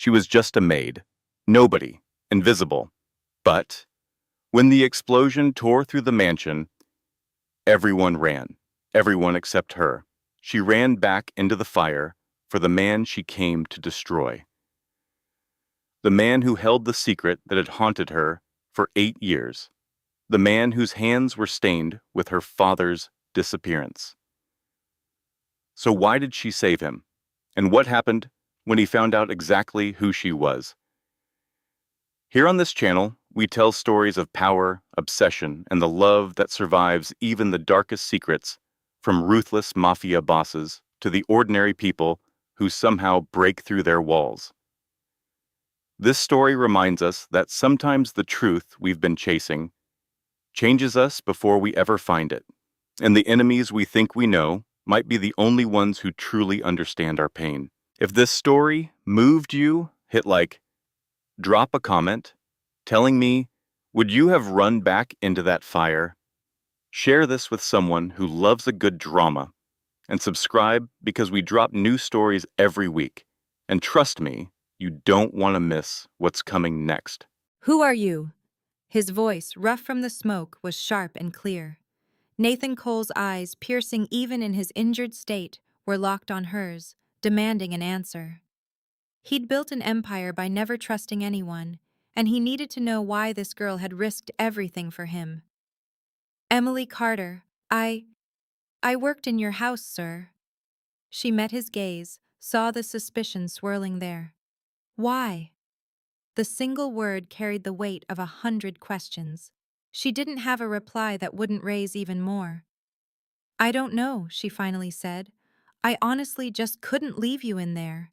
She was just a maid. Nobody. Invisible. But when the explosion tore through the mansion, everyone ran. Everyone except her. She ran back into the fire for the man she came to destroy. The man who held the secret that had haunted her for 8 years. The man whose hands were stained with her father's disappearance. So why did she save him? And what happened when he found out exactly who she was? Here on this channel, we tell stories of power, obsession, and the love that survives even the darkest secrets, from ruthless mafia bosses to the ordinary people who somehow break through their walls. This story reminds us that sometimes the truth we've been chasing changes us before we ever find it, and the enemies we think we know might be the only ones who truly understand our pain. If this story moved you, hit like, drop a comment telling me, would you have run back into that fire? Share this with someone who loves a good drama, and subscribe because we drop new stories every week. And trust me, you don't want to miss what's coming next. Who are you? His voice, rough from the smoke, was sharp and clear. Nathan Cole's eyes, piercing even in his injured state, were locked on hers, demanding an answer. He'd built an empire by never trusting anyone, and he needed to know why this girl had risked everything for him. Emily Carter, I worked in your house, sir. She met his gaze, saw the suspicion swirling there. Why? The single word carried the weight of 100 questions. She didn't have a reply that wouldn't raise even more. I don't know, she finally said. I honestly just couldn't leave you in there.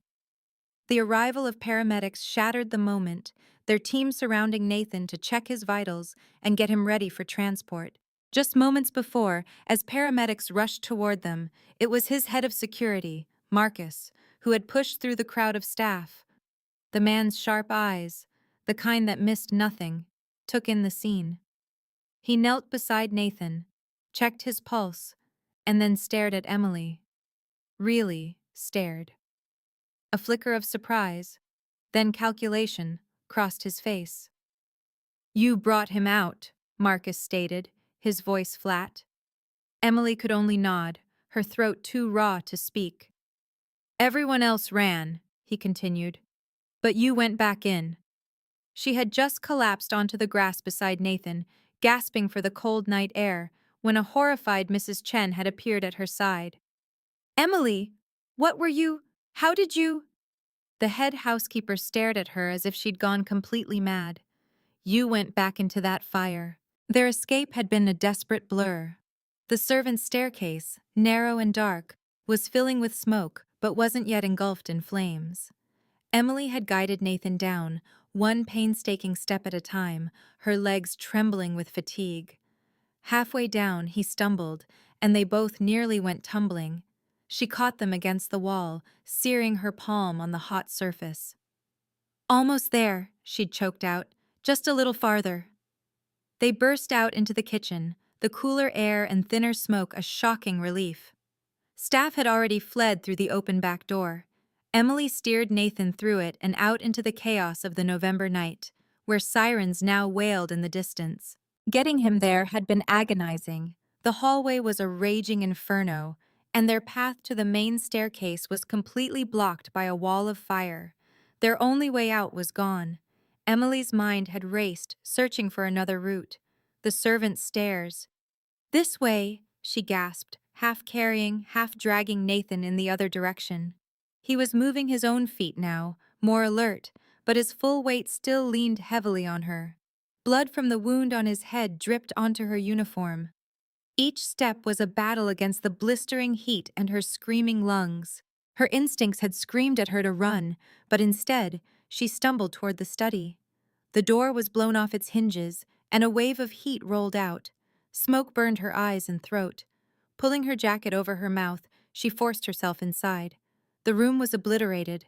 The arrival of paramedics shattered the moment, their team surrounding Nathan to check his vitals and get him ready for transport. Just moments before, as paramedics rushed toward them, it was his head of security, Marcus, who had pushed through the crowd of staff. The man's sharp eyes, the kind that missed nothing, took in the scene. He knelt beside Nathan, checked his pulse, and then stared at Emily. Really stared. A flicker of surprise, then calculation, crossed his face. You brought him out, Marcus stated, his voice flat. Emily could only nod, her throat too raw to speak. Everyone else ran, he continued, but you went back in. She had just collapsed onto the grass beside Nathan, gasping for the cold night air, when a horrified Mrs. Chen had appeared at her side. Emily, what were you? How did you? The head housekeeper stared at her as if she'd gone completely mad. You went back into that fire. Their escape had been a desperate blur. The servants' staircase, narrow and dark, was filling with smoke but wasn't yet engulfed in flames. Emily had guided Nathan down, one painstaking step at a time, her legs trembling with fatigue. Halfway down, he stumbled, and they both nearly went tumbling. She caught them against the wall, searing her palm on the hot surface. Almost there, she'd choked out. Just a little farther. They burst out into the kitchen, the cooler air and thinner smoke a shocking relief. Staff had already fled through the open back door. Emily steered Nathan through it and out into the chaos of the November night, where sirens now wailed in the distance. Getting him there had been agonizing. The hallway was a raging inferno, and their path to the main staircase was completely blocked by a wall of fire. Their only way out was gone. Emily's mind had raced, searching for another route. The servant's stairs. This way, she gasped, half carrying, half dragging Nathan in the other direction. He was moving his own feet now, more alert, but his full weight still leaned heavily on her. Blood from the wound on his head dripped onto her uniform. Each step was a battle against the blistering heat and her screaming lungs. Her instincts had screamed at her to run, but instead, she stumbled toward the study. The door was blown off its hinges, and a wave of heat rolled out. Smoke burned her eyes and throat. Pulling her jacket over her mouth, she forced herself inside. The room was obliterated.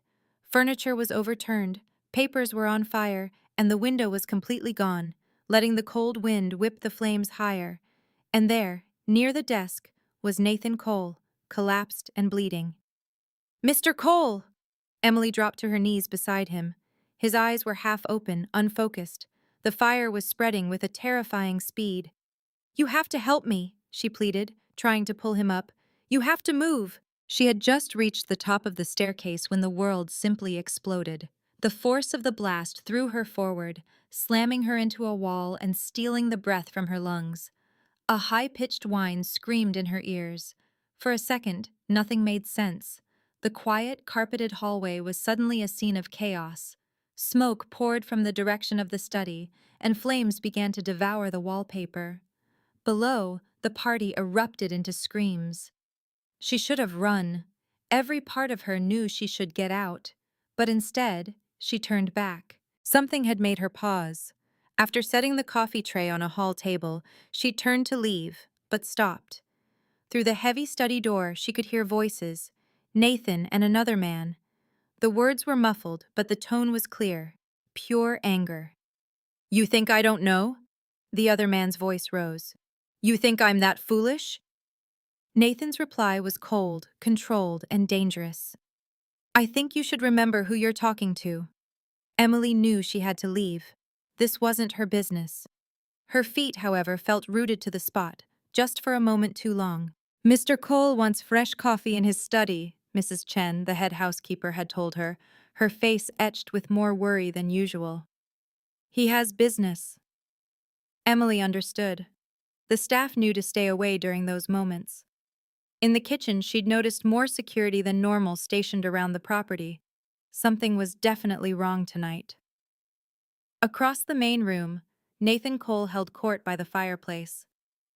Furniture was overturned, papers were on fire, and the window was completely gone, letting the cold wind whip the flames higher. And there, near the desk, was Nathan Cole, collapsed and bleeding. Mr. Cole! Emily dropped to her knees beside him. His eyes were half open, unfocused. The fire was spreading with a terrifying speed. "You have to help me," she pleaded, trying to pull him up. "You have to move." She had just reached the top of the staircase when the world simply exploded. The force of the blast threw her forward, slamming her into a wall and stealing the breath from her lungs. A high-pitched whine screamed in her ears. For a second, nothing made sense. The quiet, carpeted hallway was suddenly a scene of chaos. Smoke poured from the direction of the study, and flames began to devour the wallpaper. Below, the party erupted into screams. She should have run. Every part of her knew she should get out. But instead, she turned back. Something had made her pause. After setting the coffee tray on a hall table, she turned to leave, but stopped. Through the heavy study door, she could hear voices, Nathan and another man. The words were muffled, but the tone was clear, pure anger. "You think I don't know?" The other man's voice rose. "You think I'm that foolish?" Nathan's reply was cold, controlled, and dangerous. "I think you should remember who you're talking to." Emily knew she had to leave. This wasn't her business. Her feet, however, felt rooted to the spot, just for a moment too long. "Mr. Cole wants fresh coffee in his study," Mrs. Chen, the head housekeeper, had told her, her face etched with more worry than usual. "He has business." Emily understood. The staff knew to stay away during those moments. In the kitchen, she'd noticed more security than normal stationed around the property. Something was definitely wrong tonight. Across the main room, Nathan Cole held court by the fireplace.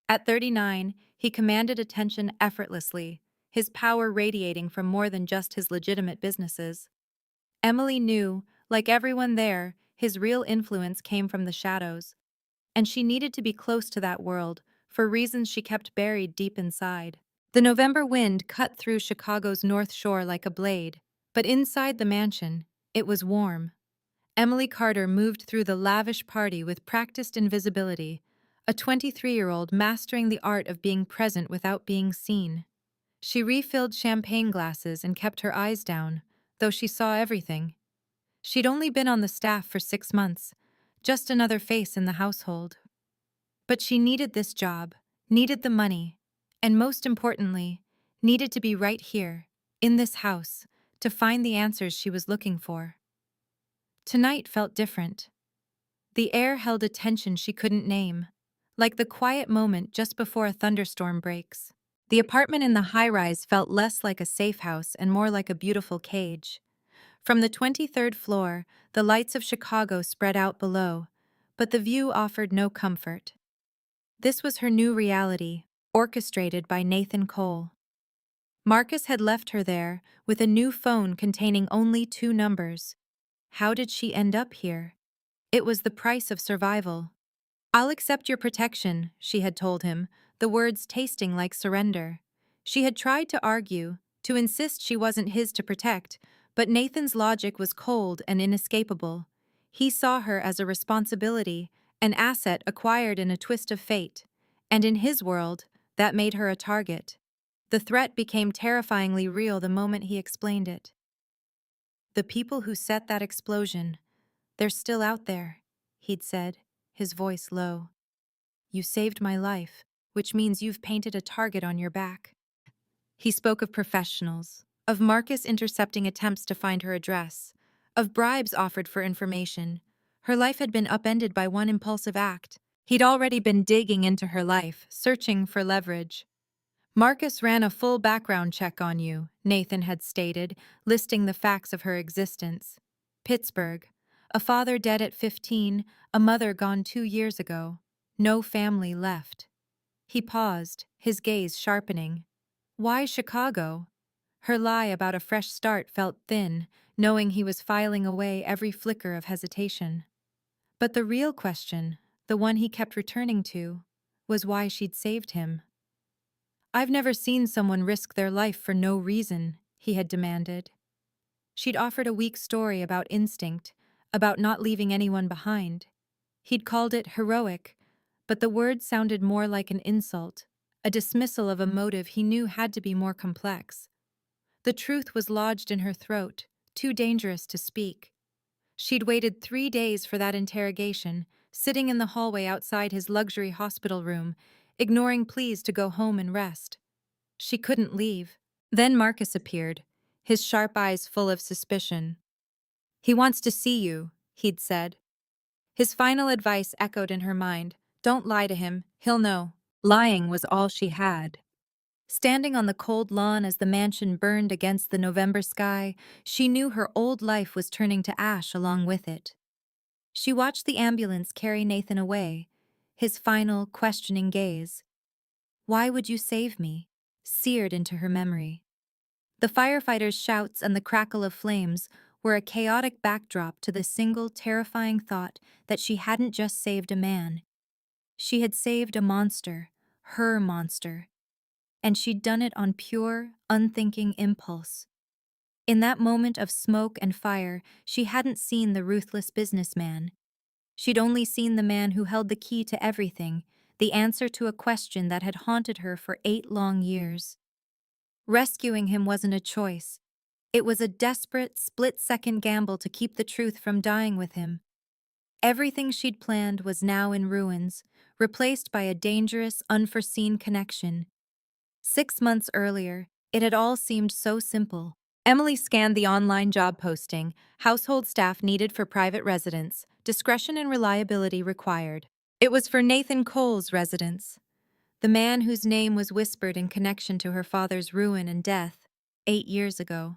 At 39, he commanded attention effortlessly, his power radiating from more than just his legitimate businesses. Emily knew, like everyone there, his real influence came from the shadows, and she needed to be close to that world, for reasons she kept buried deep inside. The November wind cut through Chicago's North Shore like a blade, but inside the mansion, it was warm. Emily Carter moved through the lavish party with practiced invisibility, a 23-year-old mastering the art of being present without being seen. She refilled champagne glasses and kept her eyes down, though she saw everything. She'd only been on the staff for 6 months, just another face in the household. But she needed this job, needed the money, and most importantly, needed to be right here, in this house, to find the answers she was looking for. Tonight felt different. The air held a tension she couldn't name, like the quiet moment just before a thunderstorm breaks. The apartment in the high-rise felt less like a safe house and more like a beautiful cage. From the 23rd floor, the lights of Chicago spread out below, but the view offered no comfort. This was her new reality, orchestrated by Nathan Cole. Marcus had left her there, with a new phone containing only 2 numbers. How did she end up here? It was the price of survival. "I'll accept your protection," she had told him, the words tasting like surrender. She had tried to argue, to insist she wasn't his to protect, but Nathan's logic was cold and inescapable. He saw her as a responsibility, an asset acquired in a twist of fate, and in his world, that made her a target. The threat became terrifyingly real the moment he explained it. "The people who set that explosion, they're still out there," he'd said, his voice low. "You saved my life, which means you've painted a target on your back." He spoke of professionals, of Marcus intercepting attempts to find her address, of bribes offered for information. Her life had been upended by one impulsive act. He'd already been digging into her life, searching for leverage. "Marcus ran a full background check on you," Nathan had stated, listing the facts of her existence. Pittsburgh. A father dead at 15, a mother gone 2 years ago. No family left. He paused, his gaze sharpening. Why Chicago? Her lie about a fresh start felt thin, knowing he was filing away every flicker of hesitation. But the real question, the one he kept returning to, was why she'd saved him. "I've never seen someone risk their life for no reason," he had demanded. She'd offered a weak story about instinct, about not leaving anyone behind. He'd called it heroic, but the word sounded more like an insult, a dismissal of a motive he knew had to be more complex. The truth was lodged in her throat, too dangerous to speak. She'd waited 3 days for that interrogation, sitting in the hallway outside his luxury hospital room, ignoring pleas to go home and rest. She couldn't leave. Then Marcus appeared, his sharp eyes full of suspicion. "He wants to see you," he'd said. His final advice echoed in her mind. Don't lie to him, he'll know. Lying was all she had. Standing on the cold lawn as the mansion burned against the November sky, she knew her old life was turning to ash along with it. She watched the ambulance carry Nathan away, his final, questioning gaze. "Why would you save me?" seared into her memory. The firefighters' shouts and the crackle of flames were a chaotic backdrop to the single terrifying thought that she hadn't just saved a man. She had saved a monster, her monster, and she'd done it on pure, unthinking impulse. In that moment of smoke and fire, she hadn't seen the ruthless businessman. She'd only seen the man who held the key to everything, the answer to a question that had haunted her for 8 long years. Rescuing him wasn't a choice. It was a desperate, split-second gamble to keep the truth from dying with him. Everything she'd planned was now in ruins, replaced by a dangerous, unforeseen connection. 6 months earlier, it had all seemed so simple. Emily scanned the online job posting, household staff needed for private residence, discretion and reliability required. It was for Nathan Cole's residence, the man whose name was whispered in connection to her father's ruin and death 8 years ago.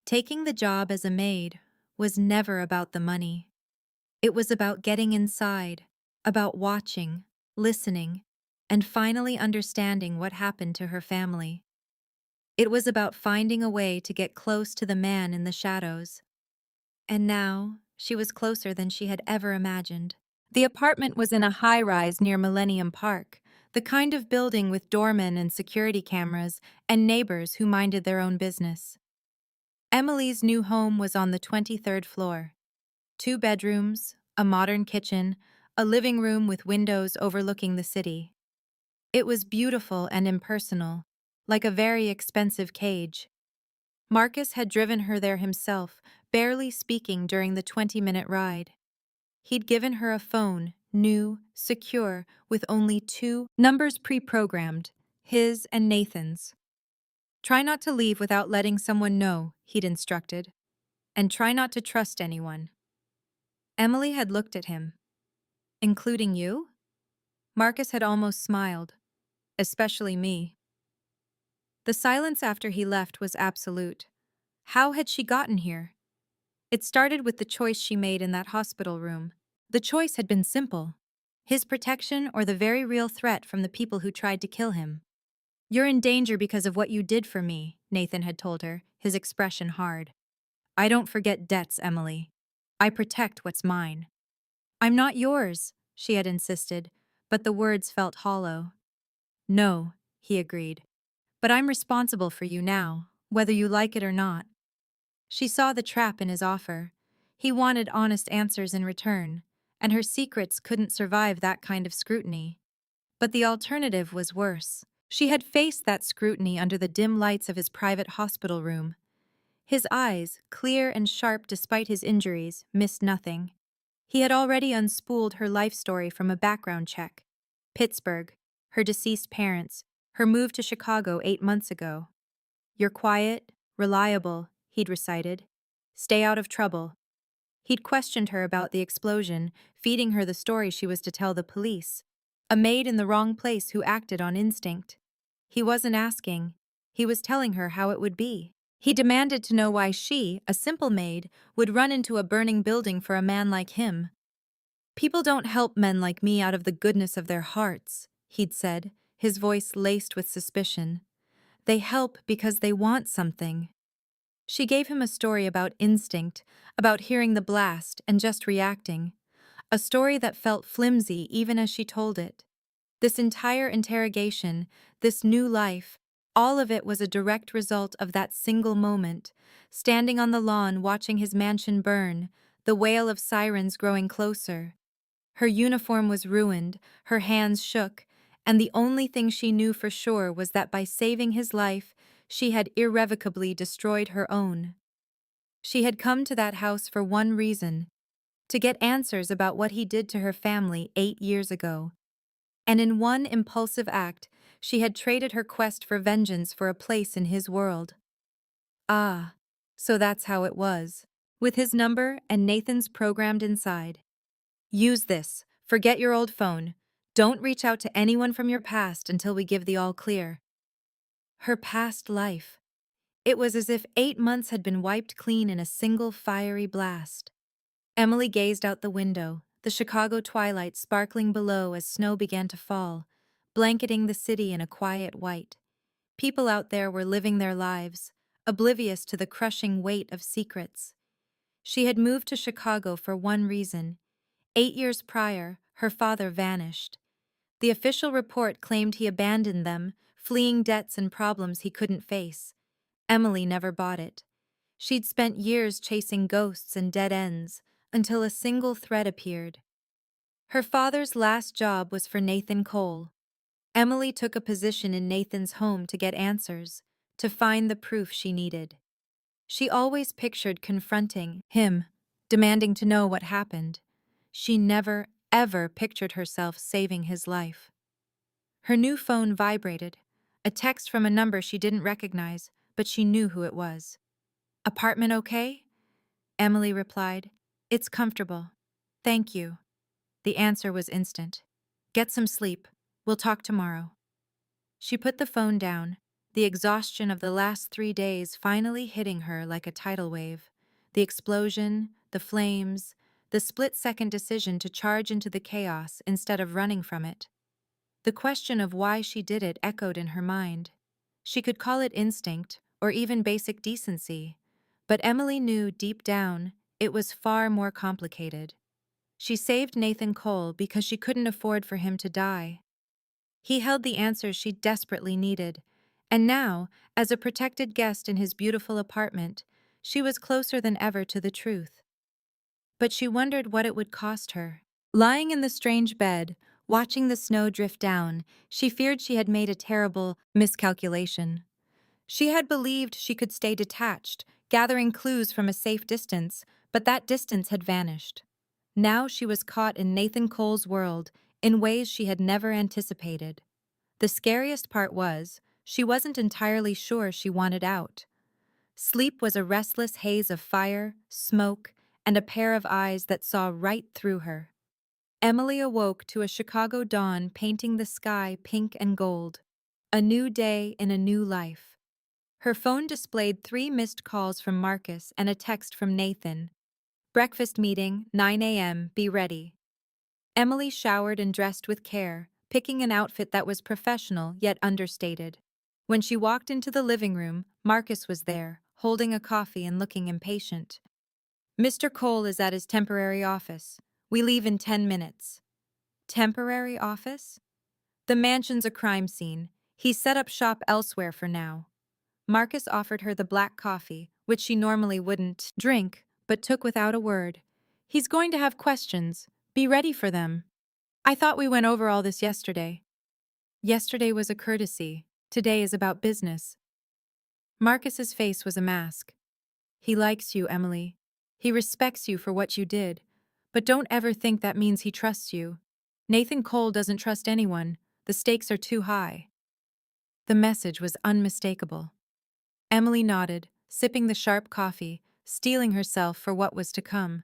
Taking the job as a maid was never about the money. It was about getting inside, about watching, listening, and finally understanding what happened to her family. It was about finding a way to get close to the man in the shadows. And now, she was closer than she had ever imagined. The apartment was in a high-rise near Millennium Park, the kind of building with doormen and security cameras and neighbors who minded their own business. Emily's new home was on the 23rd floor. 2 bedrooms, a modern kitchen, a living room with windows overlooking the city. It was beautiful and impersonal, like a very expensive cage. Marcus had driven her there himself, barely speaking during the 20-minute ride. He'd given her a phone, new, secure, with only 2 numbers pre-programmed, his and Nathan's. "Try not to leave without letting someone know," he'd instructed. "And try not to trust anyone." Emily had looked at him. "Including you?" Marcus had almost smiled. "Especially me." The silence after he left was absolute. How had she gotten here? It started with the choice she made in that hospital room. The choice had been simple: his protection or the very real threat from the people who tried to kill him. "You're in danger because of what you did for me," Nathan had told her, his expression hard. "I don't forget debts, Emily. I protect what's mine." "I'm not yours," she had insisted, but the words felt hollow. "No," he agreed. "But I'm responsible for you now, whether you like it or not." She saw the trap in his offer. He wanted honest answers in return, and her secrets couldn't survive that kind of scrutiny. But the alternative was worse. She had faced that scrutiny under the dim lights of his private hospital room. His eyes, clear and sharp despite his injuries, missed nothing. He had already unspooled her life story from a background check. Pittsburgh, her deceased parents, her move to Chicago 8 months ago. "You're quiet, reliable," he'd recited. "Stay out of trouble." He'd questioned her about the explosion, feeding her the story she was to tell the police. A maid in the wrong place who acted on instinct. He wasn't asking. He was telling her how it would be. He demanded to know why she, a simple maid, would run into a burning building for a man like him. "People don't help men like me out of the goodness of their hearts," he'd said, his voice laced with suspicion. "They help because they want something." She gave him a story about instinct, about hearing the blast and just reacting. A story that felt flimsy even as she told it. This entire interrogation, this new life, all of it was a direct result of that single moment, standing on the lawn watching his mansion burn, the wail of sirens growing closer. Her uniform was ruined, her hands shook, and the only thing she knew for sure was that by saving his life, she had irrevocably destroyed her own. She had come to that house for one reason: to get answers about what he did to her family 8 years ago. And in one impulsive act, she had traded her quest for vengeance for a place in his world. Ah, so that's how it was. With his number and Nathan's programmed inside. Use this. Forget your old phone. Don't reach out to anyone from your past until we give the all clear. Her past life. It was as if 8 months had been wiped clean in a single fiery blast. Emily gazed out the window, the Chicago twilight sparkling below as snow began to fall, blanketing the city in a quiet white. People out there were living their lives, oblivious to the crushing weight of secrets. She had moved to Chicago for one reason. 8 years prior, her father vanished. The official report claimed he abandoned them, fleeing debts and problems he couldn't face. Emily never bought it. She'd spent years chasing ghosts and dead ends, until a single thread appeared. Her father's last job was for Nathan Cole. Emily took a position in Nathan's home to get answers, to find the proof she needed. She always pictured confronting him, demanding to know what happened. She never, ever pictured herself saving his life. Her new phone vibrated, a text from a number she didn't recognize, but she knew who it was. "Apartment okay?" Emily replied. "It's comfortable. Thank you." The answer was instant. "Get some sleep. We'll talk tomorrow." She put the phone down, the exhaustion of the last 3 days finally hitting her like a tidal wave. The explosion, the flames, the split-second decision to charge into the chaos instead of running from it. The question of why she did it echoed in her mind. She could call it instinct or even basic decency, but Emily knew deep down it was far more complicated. She saved Nathan Cole because she couldn't afford for him to die. He held the answers she desperately needed, and now, as a protected guest in his beautiful apartment, she was closer than ever to the truth. But she wondered what it would cost her. Lying in the strange bed, watching the snow drift down, she feared she had made a terrible miscalculation. She had believed she could stay detached, gathering clues from a safe distance, but that distance had vanished. Now she was caught in Nathan Cole's world in ways she had never anticipated. The scariest part was, she wasn't entirely sure she wanted out. Sleep was a restless haze of fire, smoke, and a pair of eyes that saw right through her. Emily awoke to a Chicago dawn painting the sky pink and gold. A new day in a new life. Her phone displayed 3 missed calls from Marcus and a text from Nathan. "Breakfast meeting, 9 a.m., be ready." Emily showered and dressed with care, picking an outfit that was professional yet understated. When she walked into the living room, Marcus was there, holding a coffee and looking impatient. "Mr. Cole is at his temporary office. We leave in 10 minutes. Temporary office? The mansion's a crime scene. He's set up shop elsewhere for now." Marcus offered her the black coffee, which she normally wouldn't drink, but took without a word. "He's going to have questions. Be ready for them." "I thought we went over all this yesterday." "Yesterday was a courtesy. Today is about business." Marcus's face was a mask. "He likes you, Emily. He respects you for what you did. But don't ever think that means he trusts you. Nathan Cole doesn't trust anyone. The stakes are too high." The message was unmistakable. Emily nodded, sipping the sharp coffee, steeling herself for what was to come.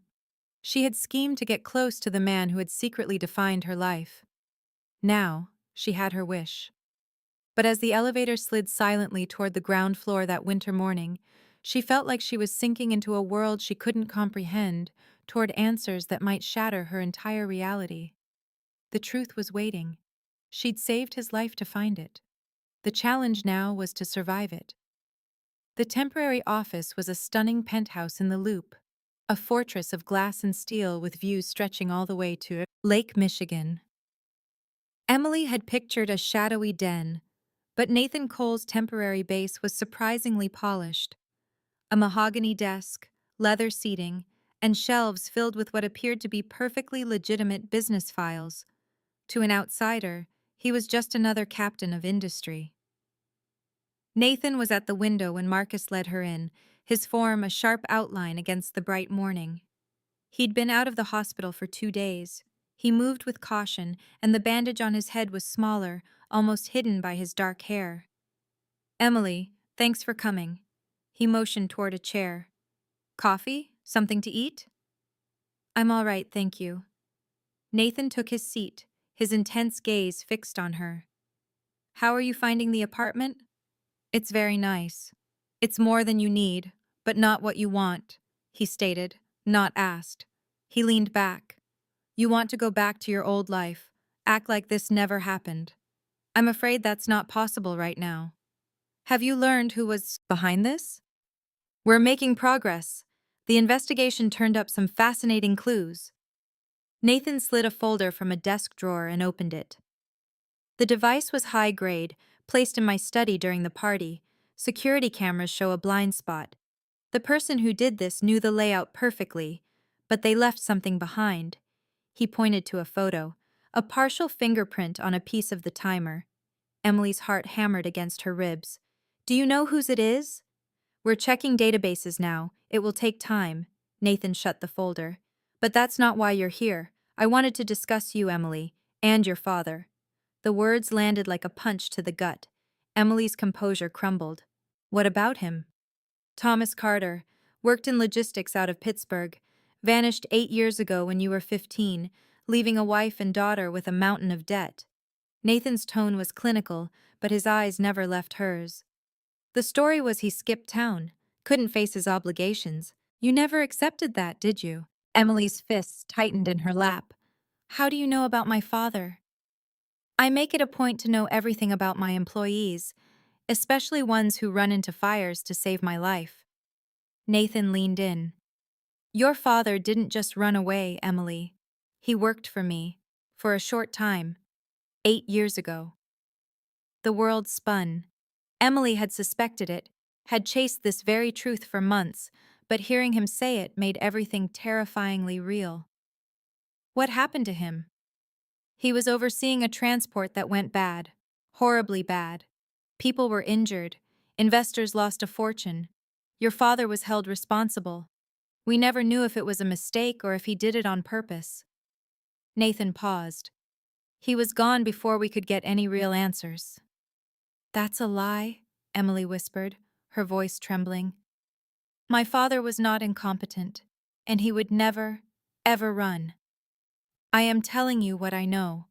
She had schemed to get close to the man who had secretly defined her life. Now, she had her wish. But as the elevator slid silently toward the ground floor that winter morning, she felt like she was sinking into a world she couldn't comprehend, toward answers that might shatter her entire reality. The truth was waiting. She'd saved his life to find it. The challenge now was to survive it. The temporary office was a stunning penthouse in the Loop, a fortress of glass and steel with views stretching all the way to Lake Michigan. Emily had pictured a shadowy den, but Nathan Cole's temporary base was surprisingly polished. A mahogany desk, leather seating, and shelves filled with what appeared to be perfectly legitimate business files. To an outsider, he was just another captain of industry. Nathan was at the window when Marcus led her in, his form a sharp outline against the bright morning. He'd been out of the hospital for 2 days. He moved with caution, and the bandage on his head was smaller, almost hidden by his dark hair. "Emily, thanks for coming." He motioned toward a chair. "Coffee? Something to eat?" "I'm all right, thank you." Nathan took his seat, his intense gaze fixed on her. "How are you finding the apartment?" "It's very nice. It's more than you need, but not what you want," he stated, not asked. He leaned back. "You want to go back to your old life, act like this never happened. I'm afraid that's not possible right now. Have you learned who was behind this?" "We're making progress. The investigation turned up some fascinating clues." Nathan slid a folder from a desk drawer and opened it. "The device was high grade, placed in my study during the party. Security cameras show a blind spot. The person who did this knew the layout perfectly, but they left something behind." He pointed to a photo, a partial fingerprint on a piece of the timer. Emily's heart hammered against her ribs. "Do you know whose it is?" "We're checking databases now. It will take time." Nathan shut the folder. "But that's not why you're here. I wanted to discuss you, Emily, and your father." The words landed like a punch to the gut. Emily's composure crumbled. "What about him?" "Thomas Carter, worked in logistics out of Pittsburgh, vanished 8 years ago when you were 15, leaving a wife and daughter with a mountain of debt." Nathan's tone was clinical, but his eyes never left hers. "The story was he skipped town, couldn't face his obligations. You never accepted that, did you?" Emily's fists tightened in her lap. "How do you know about my father?" "I make it a point to know everything about my employees, especially ones who run into fires to save my life." Nathan leaned in. "Your father didn't just run away, Emily. He worked for me, for a short time, 8 years ago." The world spun. Emily had suspected it, had chased this very truth for months, but hearing him say it made everything terrifyingly real. "What happened to him?" "He was overseeing a transport that went bad. Horribly bad. People were injured. Investors lost a fortune. Your father was held responsible. We never knew if it was a mistake or if he did it on purpose." Nathan paused. "He was gone before we could get any real answers." "That's a lie," Emily whispered, her voice trembling. "My father was not incompetent, and he would never, ever run. I am telling you what I know,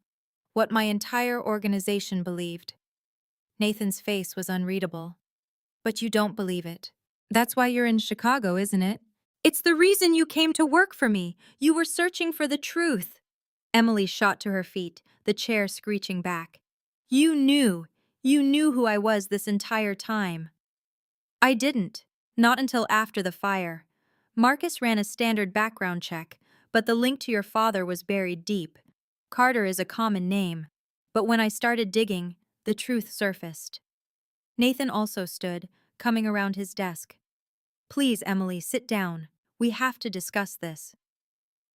what my entire organization believed." Nathan's face was unreadable. "But you don't believe it. That's why you're in Chicago, isn't it? It's the reason you came to work for me. You were searching for the truth." Emily shot to her feet, the chair screeching back. You knew who I was this entire time." "I didn't. Not until after the fire. Marcus ran a standard background check, but the link to your father was buried deep. Carter is a common name. But when I started digging, the truth surfaced." Nathan also stood, coming around his desk. "Please, Emily, sit down. We have to discuss this."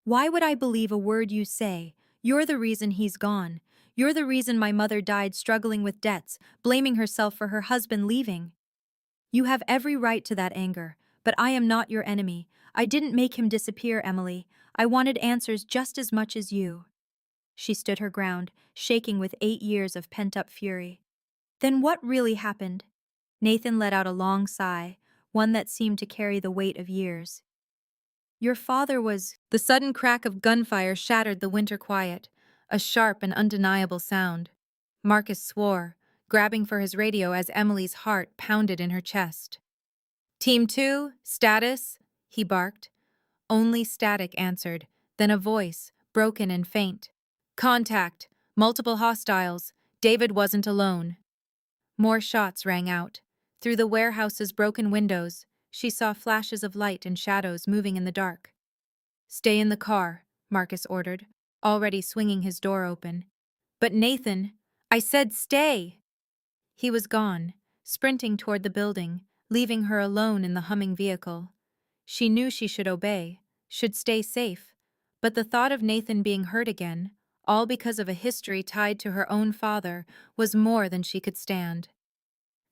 "Why would I believe a word you say? You're the reason he's gone. You're the reason my mother died struggling with debts, blaming herself for her husband leaving." "You have every right to that anger, but I am not your enemy. I didn't make him disappear, Emily. I wanted answers just as much as you." She stood her ground, shaking with 8 years of pent-up fury. "Then what really happened?" Nathan let out a long sigh, one that seemed to carry the weight of years. "Your father was—" The sudden crack of gunfire shattered the winter quiet, a sharp and undeniable sound. Marcus swore, grabbing for his radio as Emily's heart pounded in her chest. "Team 2, status," he barked. Only static answered, then a voice, broken and faint. "Contact, multiple hostiles. David wasn't alone." More shots rang out. Through the warehouse's broken windows, she saw flashes of light and shadows moving in the dark. "Stay in the car," Marcus ordered, already swinging his door open. "But Nathan, I said stay!" He was gone, sprinting toward the building, leaving her alone in the humming vehicle. She knew she should obey, should stay safe, but the thought of Nathan being hurt again, all because of a history tied to her own father, was more than she could stand.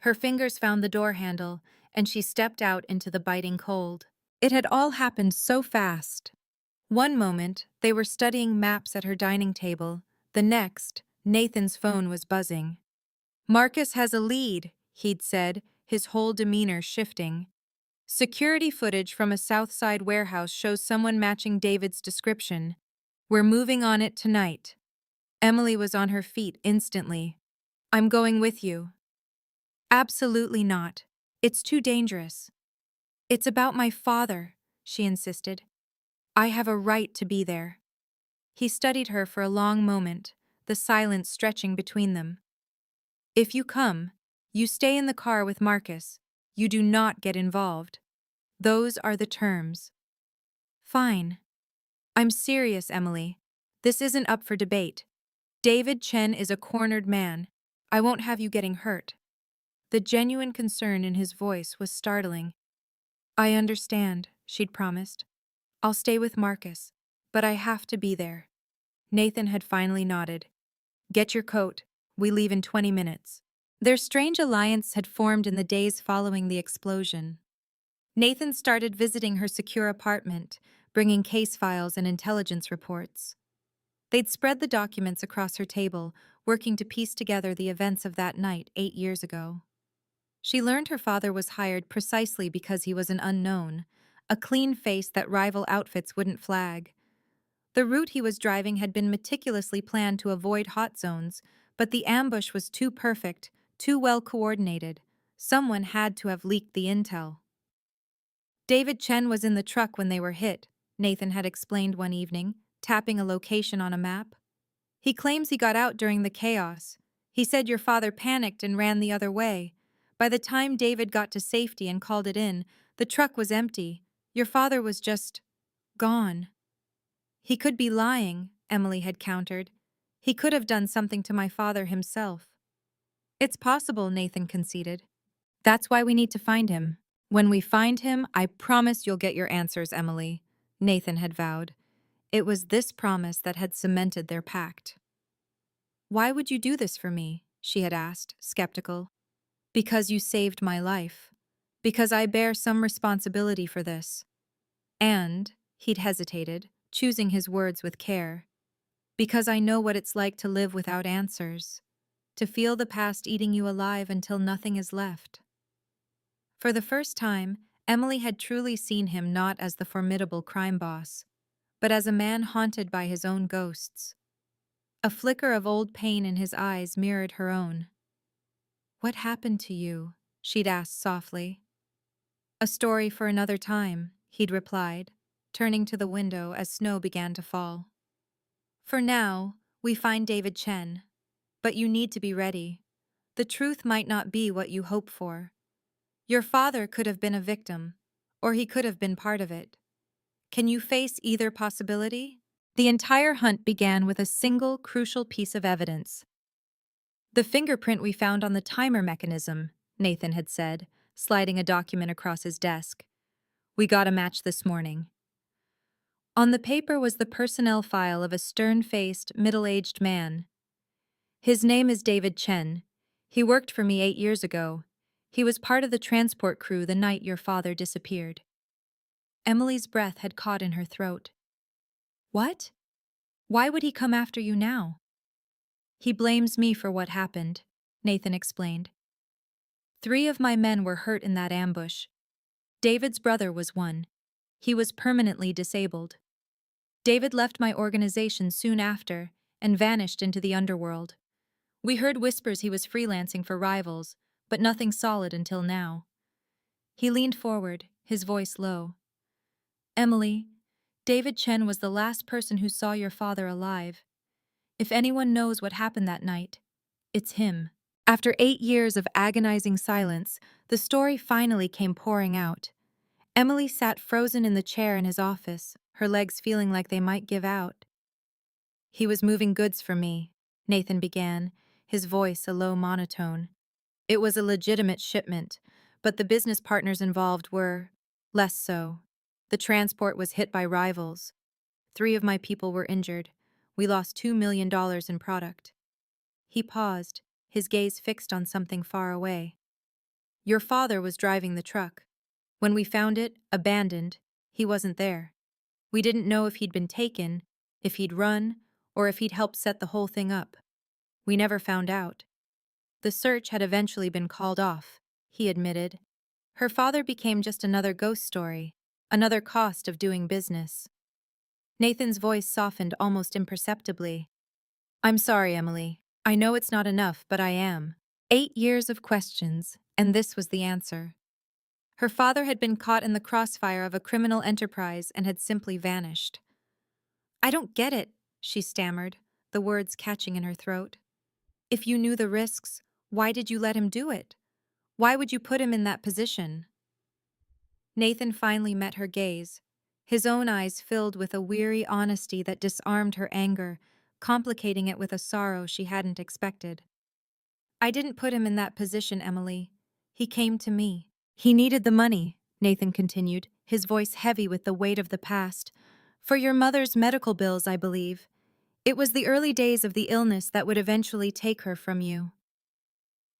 Her fingers found the door handle, and she stepped out into the biting cold. It had all happened so fast. One moment, they were studying maps at her dining table. The next, Nathan's phone was buzzing. "Marcus has a lead," he'd said, his whole demeanor shifting. "Security footage from a Southside warehouse shows someone matching David's description. We're moving on it tonight." Emily was on her feet instantly. "I'm going with you." "Absolutely not. It's too dangerous." "It's about my father," she insisted. "I have a right to be there." He studied her for a long moment, the silence stretching between them. "If you come, you stay in the car with Marcus. You do not get involved. Those are the terms." "Fine." "I'm serious, Emily. This isn't up for debate. David Chen is a cornered man. I won't have you getting hurt." The genuine concern in his voice was startling. "I understand," she'd promised. "I'll stay with Marcus, but I have to be there." Nathan had finally nodded. "Get your coat. We leave in 20 minutes." Their strange alliance had formed in the days following the explosion. Nathan started visiting her secure apartment, bringing case files and intelligence reports. They'd spread the documents across her table, working to piece together the events of that night 8 years ago. She learned her father was hired precisely because he was an unknown, a clean face that rival outfits wouldn't flag. The route he was driving had been meticulously planned to avoid hot zones, but the ambush was too perfect, too well coordinated. Someone had to have leaked the intel. David Chen was in the truck when they were hit, Nathan had explained one evening, tapping a location on a map. "He claims he got out during the chaos. He said your father panicked and ran the other way. By the time David got to safety and called it in, the truck was empty. Your father was just gone." "He could be lying," Emily had countered. "He could have done something to my father himself." "It's possible," Nathan conceded. "That's why we need to find him. When we find him, I promise you'll get your answers, Emily," Nathan had vowed. It was this promise that had cemented their pact. "Why would you do this for me?" she had asked, skeptical. "Because you saved my life. Because I bear some responsibility for this. And," he'd hesitated, choosing his words with care, "because I know what it's like to live without answers. To feel the past eating you alive until nothing is left." For the first time, Emily had truly seen him not as the formidable crime boss, but as a man haunted by his own ghosts. A flicker of old pain in his eyes mirrored her own. "What happened to you?" she'd asked softly. "A story for another time," he'd replied, turning to the window as snow began to fall. "For now, we find David Chen. But you need to be ready. The truth might not be what you hope for. Your father could have been a victim, or he could have been part of it. Can you face either possibility?" The entire hunt began with a single crucial piece of evidence. "The fingerprint we found on the timer mechanism," Nathan had said, sliding a document across his desk. "We got a match this morning." On the paper was the personnel file of a stern-faced, middle-aged man. "His name is David Chen. He worked for me 8 years ago. He was part of the transport crew the night your father disappeared." Emily's breath had caught in her throat. "What? Why would he come after you now?" "He blames me for what happened," Nathan explained. "3 of my men were hurt in that ambush. David's brother was one. He was permanently disabled. David left my organization soon after and vanished into the underworld. We heard whispers he was freelancing for rivals, but nothing solid until now." He leaned forward, his voice low. "Emily, David Chen was the last person who saw your father alive. If anyone knows what happened that night, it's him." After 8 years of agonizing silence, the story finally came pouring out. Emily sat frozen in the chair in his office, her legs feeling like they might give out. "He was moving goods for me," Nathan began, his voice a low monotone. "It was a legitimate shipment, but the business partners involved were less so. The transport was hit by rivals. 3 of my people were injured. We lost $2 million in product." He paused, his gaze fixed on something far away. Your father was driving the truck. When we found it, abandoned, he wasn't there. We didn't know if he'd been taken, if he'd run, or if he'd helped set the whole thing up. We never found out. The search had eventually been called off, he admitted. Her father became just another ghost story, another cost of doing business. Nathan's voice softened almost imperceptibly. I'm sorry, Emily. I know it's not enough, but I am. 8 years of questions, and this was the answer. Her father had been caught in the crossfire of a criminal enterprise and had simply vanished. I don't get it, she stammered, the words catching in her throat. If you knew the risks, why did you let him do it? Why would you put him in that position? Nathan finally met her gaze, his own eyes filled with a weary honesty that disarmed her anger, complicating it with a sorrow she hadn't expected. I didn't put him in that position, Emily. He came to me. He needed the money, Nathan continued, his voice heavy with the weight of the past. For your mother's medical bills, I believe. It was the early days of the illness that would eventually take her from you.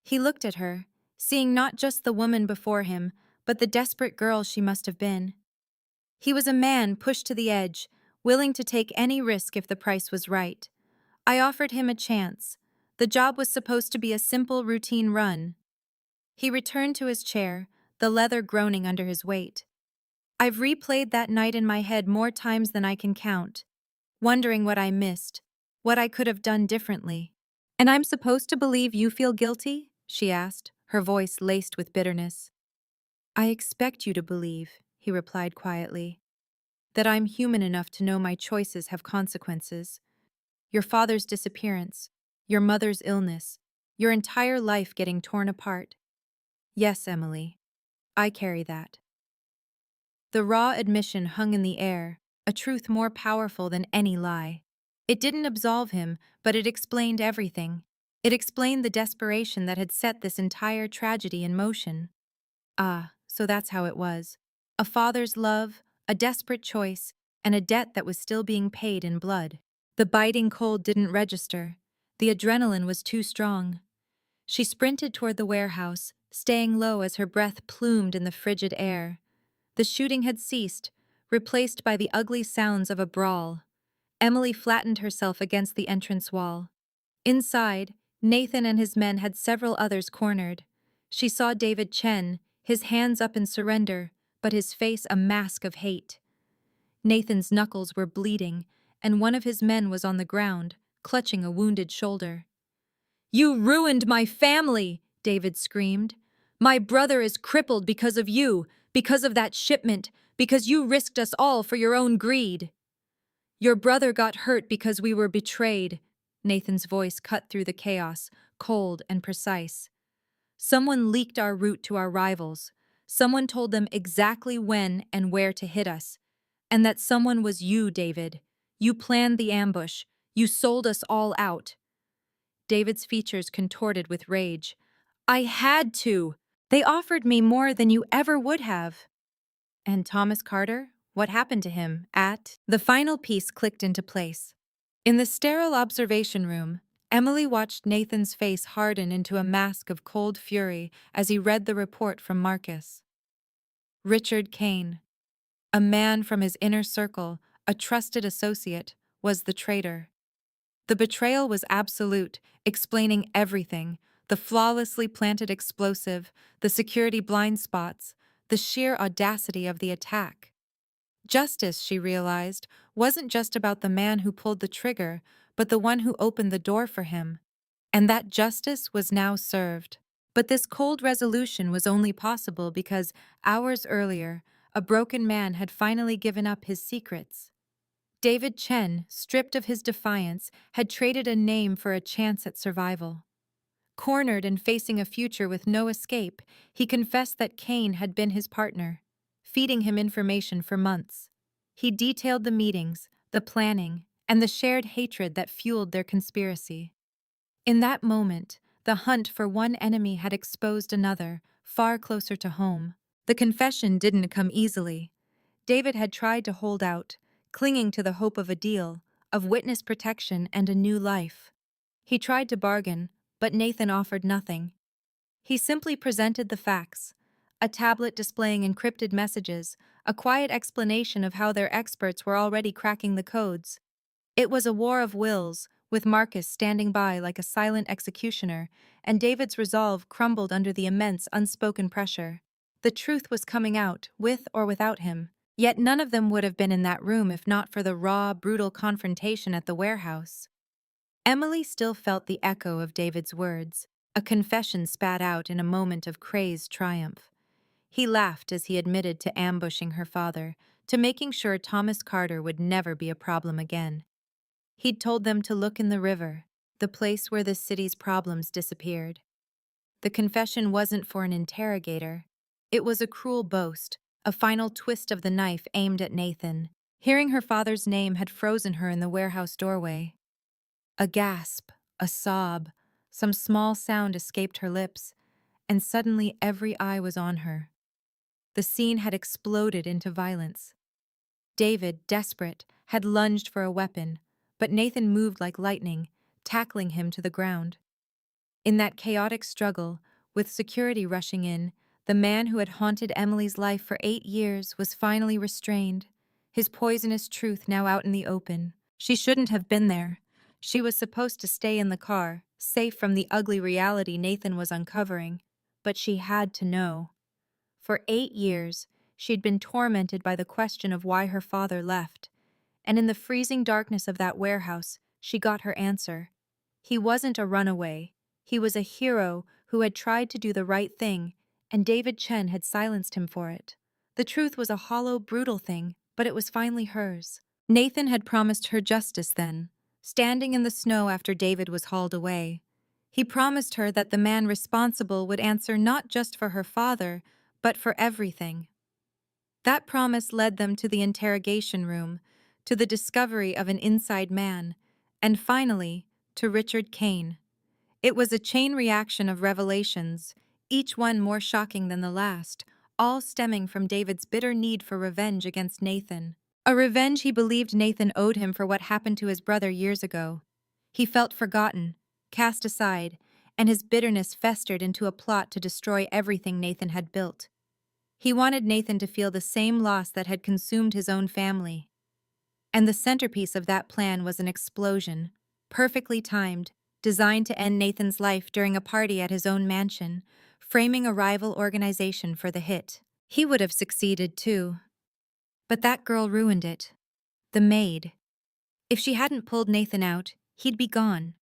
He looked at her, seeing not just the woman before him, but the desperate girl she must have been. He was a man pushed to the edge, willing to take any risk if the price was right. I offered him a chance. The job was supposed to be a simple routine run. He returned to his chair, the leather groaning under his weight. I've replayed that night in my head more times than I can count, wondering what I missed, what I could have done differently. And I'm supposed to believe you feel guilty? She asked, her voice laced with bitterness. I expect you to believe, he replied quietly, that I'm human enough to know my choices have consequences. Your father's disappearance, your mother's illness, your entire life getting torn apart. Yes, Emily, I carry that. The raw admission hung in the air, a truth more powerful than any lie. It didn't absolve him, but it explained everything. It explained the desperation that had set this entire tragedy in motion. Ah, so that's how it was. A father's love, a desperate choice, and a debt that was still being paid in blood. The biting cold didn't register. The adrenaline was too strong. She sprinted toward the warehouse, staying low as her breath plumed in the frigid air. The shooting had ceased, replaced by the ugly sounds of a brawl. Emily flattened herself against the entrance wall. Inside, Nathan and his men had several others cornered. She saw David Chen, his hands up in surrender, but his face a mask of hate. Nathan's knuckles were bleeding, and one of his men was on the ground, clutching a wounded shoulder. You ruined my family, David screamed. My brother is crippled because of you, because of that shipment, because you risked us all for your own greed. Your brother got hurt because we were betrayed. Nathan's voice cut through the chaos, cold and precise. Someone leaked our route to our rivals. Someone told them exactly when and where to hit us. And that someone was you, David. You planned the ambush. You sold us all out. David's features contorted with rage. I had to. They offered me more than you ever would have. And Thomas Carter? What happened to him? The final piece clicked into place. In the sterile observation room, Emily watched Nathan's face harden into a mask of cold fury as he read the report from Marcus. Richard Kane, a man from his inner circle, a trusted associate, was the traitor. The betrayal was absolute, explaining everything: the flawlessly planted explosive, the security blind spots, the sheer audacity of the attack. Justice, she realized, wasn't just about the man who pulled the trigger, but the one who opened the door for him. And that justice was now served. But this cold resolution was only possible because, hours earlier, a broken man had finally given up his secrets. David Chen, stripped of his defiance, had traded a name for a chance at survival. Cornered and facing a future with no escape, he confessed that Kane had been his partner, feeding him information for months. He detailed the meetings, the planning, and the shared hatred that fueled their conspiracy. In that moment, the hunt for one enemy had exposed another, far closer to home. The confession didn't come easily. David had tried to hold out, clinging to the hope of a deal, of witness protection and a new life. He tried to bargain, but Nathan offered nothing. He simply presented the facts: a tablet displaying encrypted messages, a quiet explanation of how their experts were already cracking the codes. It was a war of wills, with Marcus standing by like a silent executioner, and David's resolve crumbled under the immense unspoken pressure. The truth was coming out, with or without him. Yet none of them would have been in that room if not for the raw, brutal confrontation at the warehouse. Emily still felt the echo of David's words, a confession spat out in a moment of crazed triumph. He laughed as he admitted to ambushing her father, to making sure Thomas Carter would never be a problem again. He'd told them to look in the river, the place where the city's problems disappeared. The confession wasn't for an interrogator. It was a cruel boast, a final twist of the knife aimed at Nathan. Hearing her father's name had frozen her in the warehouse doorway. A gasp, a sob, some small sound escaped her lips, and suddenly every eye was on her. The scene had exploded into violence. David, desperate, had lunged for a weapon, but Nathan moved like lightning, tackling him to the ground. In that chaotic struggle, with security rushing in, the man who had haunted Emily's life for 8 years was finally restrained, his poisonous truth now out in the open. She shouldn't have been there. She was supposed to stay in the car, safe from the ugly reality Nathan was uncovering, but she had to know. For 8 years, she'd been tormented by the question of why her father left, and in the freezing darkness of that warehouse, she got her answer. He wasn't a runaway. He was a hero who had tried to do the right thing, and David Chen had silenced him for it. The truth was a hollow, brutal thing, but it was finally hers. Nathan had promised her justice then, standing in the snow after David was hauled away. He promised her that the man responsible would answer not just for her father, but for everything. That promise led them to the interrogation room, to the discovery of an inside man, and finally, to Richard Kane. It was a chain reaction of revelations, each one more shocking than the last, all stemming from David's bitter need for revenge against Nathan. A revenge he believed Nathan owed him for what happened to his brother years ago. He felt forgotten, cast aside, and his bitterness festered into a plot to destroy everything Nathan had built. He wanted Nathan to feel the same loss that had consumed his own family. And the centerpiece of that plan was an explosion, perfectly timed, designed to end Nathan's life during a party at his own mansion, framing a rival organization for the hit. He would have succeeded too. But that girl ruined it. The maid. If she hadn't pulled Nathan out, he'd be gone.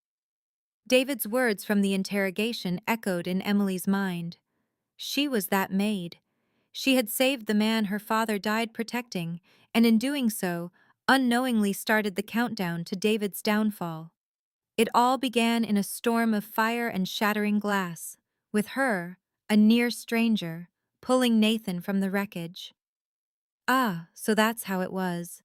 David's words from the interrogation echoed in Emily's mind. She was that maid. She had saved the man her father died protecting, and in doing so, unknowingly started the countdown to David's downfall. It all began in a storm of fire and shattering glass, with her, a near stranger, pulling Nathan from the wreckage. Ah, so that's how it was.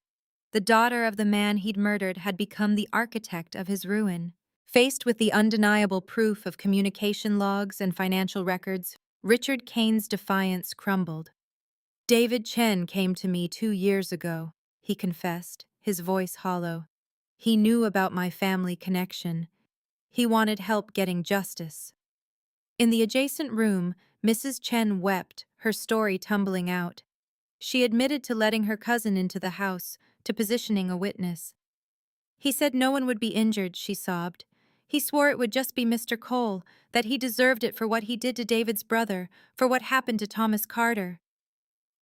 The daughter of the man he'd murdered had become the architect of his ruin. Faced with the undeniable proof of communication logs and financial records, Richard Kane's defiance crumbled. David Chen came to me 2 years ago, he confessed, his voice hollow. He knew about my family connection. He wanted help getting justice. In the adjacent room, Mrs. Chen wept, her story tumbling out. She admitted to letting her cousin into the house, to positioning a witness. He said no one would be injured, she sobbed. He swore it would just be Mr. Cole, that he deserved it for what he did to David's brother, for what happened to Thomas Carter.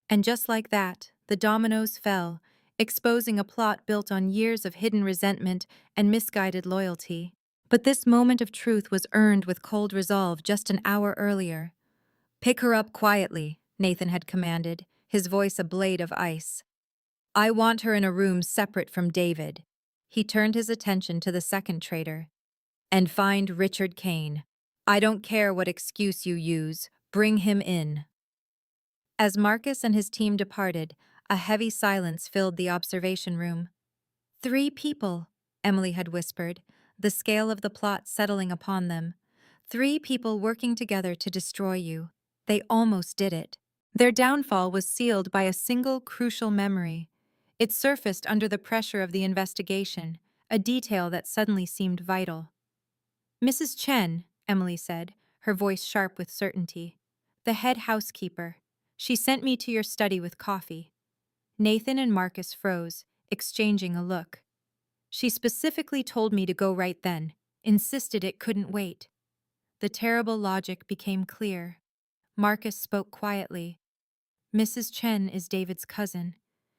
And just like that, the dominoes fell, exposing a plot built on years of hidden resentment and misguided loyalty. But this moment of truth was earned with cold resolve just an hour earlier. "Pick her up quietly," Nathan had commanded, his voice a blade of ice. "I want her in a room separate from David." He turned his attention to the second traitor. "And find Richard Kane. I don't care what excuse you use, bring him in." As Marcus and his team departed, a heavy silence filled the observation room. 3 people, Emily had whispered, the scale of the plot settling upon them. 3 people working together to destroy you. They almost did it. Their downfall was sealed by a single crucial memory. It surfaced under the pressure of the investigation, a detail that suddenly seemed vital. "Mrs. Chen," Emily said, her voice sharp with certainty. "The head housekeeper. She sent me to your study with coffee." Nathan and Marcus froze, exchanging a look. "She specifically told me to go right then, insisted it couldn't wait." The terrible logic became clear. Marcus spoke quietly. "Mrs. Chen is David's cousin.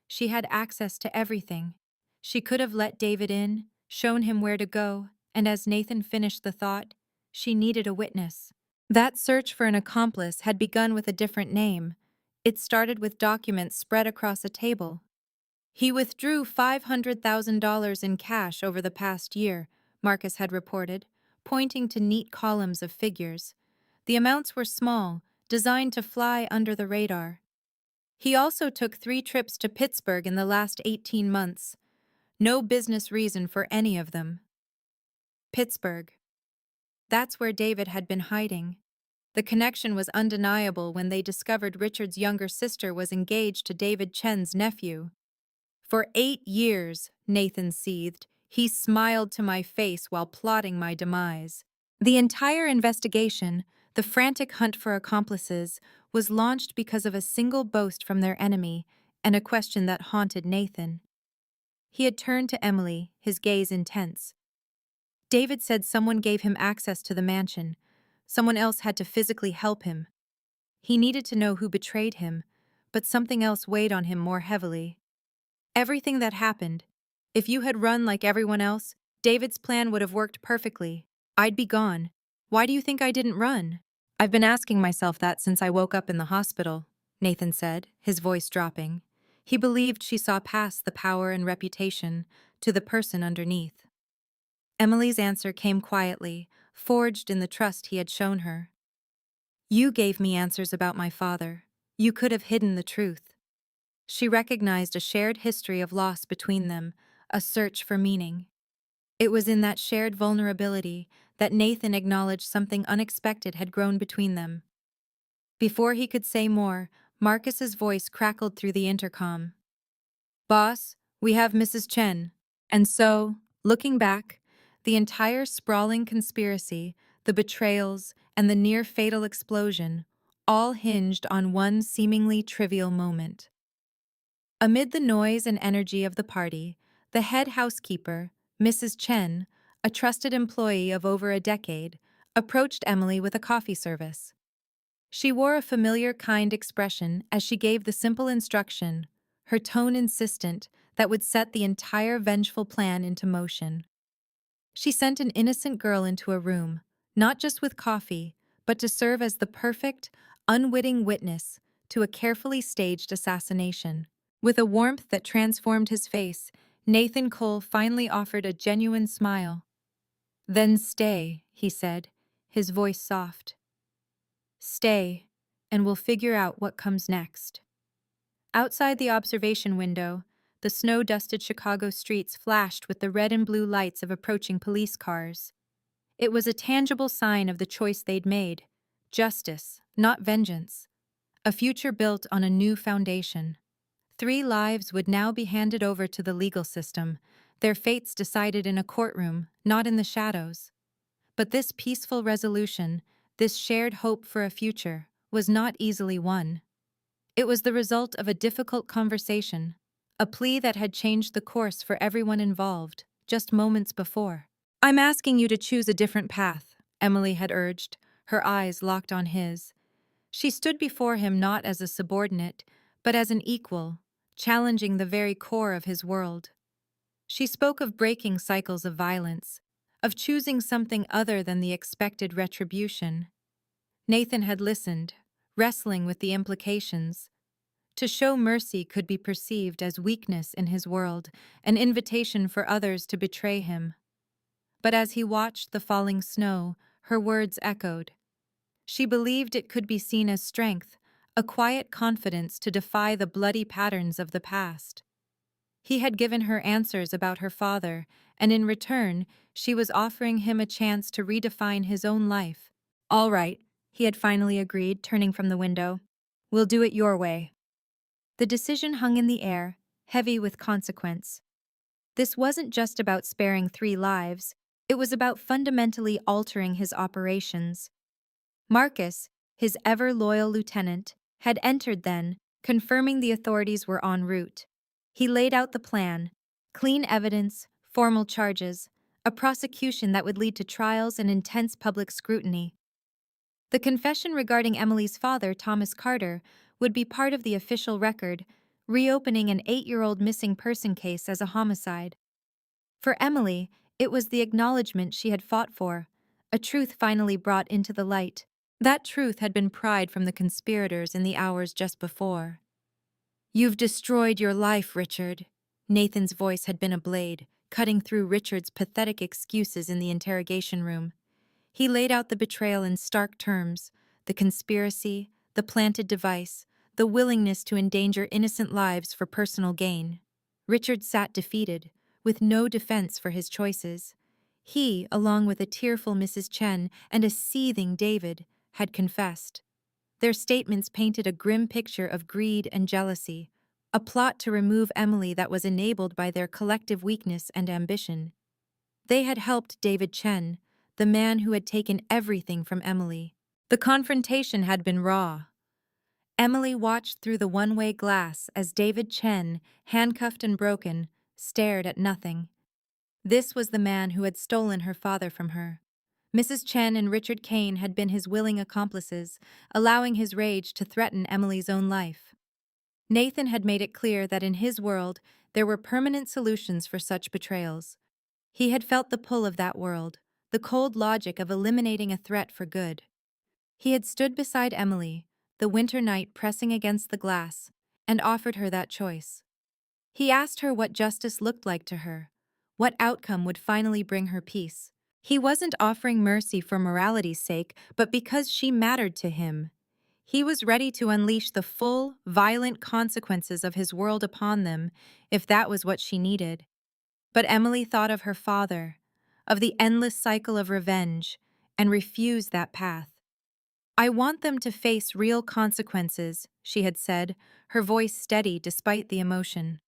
She had access to everything. She could have let David in, shown him where to go, and as Nathan finished the thought, she needed a witness. That search for an accomplice had begun with a different name. It started with documents spread across a table. "He withdrew $500,000 in cash over the past year," Marcus had reported, pointing to neat columns of figures. The amounts were small, designed to fly under the radar. "He also took 3 trips to Pittsburgh in the last 18 months. No business reason for any of them." Pittsburgh. That's where David had been hiding. The connection was undeniable when they discovered Richard's younger sister was engaged to David Chen's nephew. "For 8 years," Nathan seethed, "he smiled to my face while plotting my demise." The entire investigation, the frantic hunt for accomplices, was launched because of a single boast from their enemy and a question that haunted Nathan. He had turned to Emily, his gaze intense. "David said someone gave him access to the mansion. Someone else had to physically help him. He needed to know who betrayed him, but something else weighed on him more heavily. Everything that happened. If you had run like everyone else, David's plan would have worked perfectly. I'd be gone. Why do you think I didn't run?" "I've been asking myself that since I woke up in the hospital," Nathan said, his voice dropping. He believed she saw past the power and reputation to the person underneath. Emily's answer came quietly, forged in the trust he had shown her. "You gave me answers about my father. You could have hidden the truth." She recognized a shared history of loss between them, a search for meaning. It was in that shared vulnerability that Nathan acknowledged something unexpected had grown between them. Before he could say more, Marcus's voice crackled through the intercom. "Boss, we have Mrs. Chen." And so, looking back, the entire sprawling conspiracy, the betrayals, and the near-fatal explosion, all hinged on one seemingly trivial moment. Amid the noise and energy of the party, the head housekeeper, Mrs. Chen, a trusted employee of over a decade, approached Emily with a coffee service. She wore a familiar, kind expression as she gave the simple instruction, her tone insistent, that would set the entire vengeful plan into motion. She sent an innocent girl into a room, not just with coffee, but to serve as the perfect, unwitting witness to a carefully staged assassination. With a warmth that transformed his face, Nathan Cole finally offered a genuine smile. "Then stay," he said, his voice soft. "Stay, and we'll figure out what comes next." Outside the observation window, the snow-dusted Chicago streets flashed with the red and blue lights of approaching police cars. It was a tangible sign of the choice they'd made: justice, not vengeance. A future built on a new foundation. 3 lives would now be handed over to the legal system, their fates decided in a courtroom, not in the shadows. But this peaceful resolution, this shared hope for a future, was not easily won. It was the result of a difficult conversation, a plea that had changed the course for everyone involved, just moments before. "I'm asking you to choose a different path," Emily had urged, her eyes locked on his. She stood before him not as a subordinate, but as an equal, challenging the very core of his world. She spoke of breaking cycles of violence, of choosing something other than the expected retribution. Nathan had listened, wrestling with the implications. To show mercy could be perceived as weakness in his world, an invitation for others to betray him. But as he watched the falling snow, her words echoed. She believed it could be seen as strength, a quiet confidence to defy the bloody patterns of the past. He had given her answers about her father, and in return, she was offering him a chance to redefine his own life. "All right," he had finally agreed, turning from the window. "We'll do it your way." The decision hung in the air, heavy with consequence. This wasn't just about sparing 3 lives, it was about fundamentally altering his operations. Marcus, his ever-loyal lieutenant, had entered then, confirming the authorities were en route. He laid out the plan: clean evidence, formal charges, a prosecution that would lead to trials and intense public scrutiny. The confession regarding Emily's father, Thomas Carter, would be part of the official record, reopening an 8-year-old missing person case as a homicide. For Emily, it was the acknowledgement she had fought for, a truth finally brought into the light. That truth had been pried from the conspirators in the hours just before. "You've destroyed your life, Richard." Nathan's voice had been a blade, cutting through Richard's pathetic excuses in the interrogation room. He laid out the betrayal in stark terms: the conspiracy, the planted device, the willingness to endanger innocent lives for personal gain. Richard sat defeated, with no defense for his choices. He, along with a tearful Mrs. Chen and a seething David, had confessed. Their statements painted a grim picture of greed and jealousy, a plot to remove Emily that was enabled by their collective weakness and ambition. They had helped David Chen, the man who had taken everything from Emily. The confrontation had been raw. Emily watched through the one-way glass as David Chen, handcuffed and broken, stared at nothing. This was the man who had stolen her father from her. Mrs. Chen and Richard Kane had been his willing accomplices, allowing his rage to threaten Emily's own life. Nathan had made it clear that in his world there were permanent solutions for such betrayals. He had felt the pull of that world, the cold logic of eliminating a threat for good. He had stood beside Emily, the winter night pressing against the glass, and offered her that choice. He asked her what justice looked like to her, what outcome would finally bring her peace. He wasn't offering mercy for morality's sake, but because she mattered to him. He was ready to unleash the full, violent consequences of his world upon them, if that was what she needed. But Emily thought of her father, of the endless cycle of revenge, and refused that path. "I want them to face real consequences," she had said, her voice steady despite the emotion.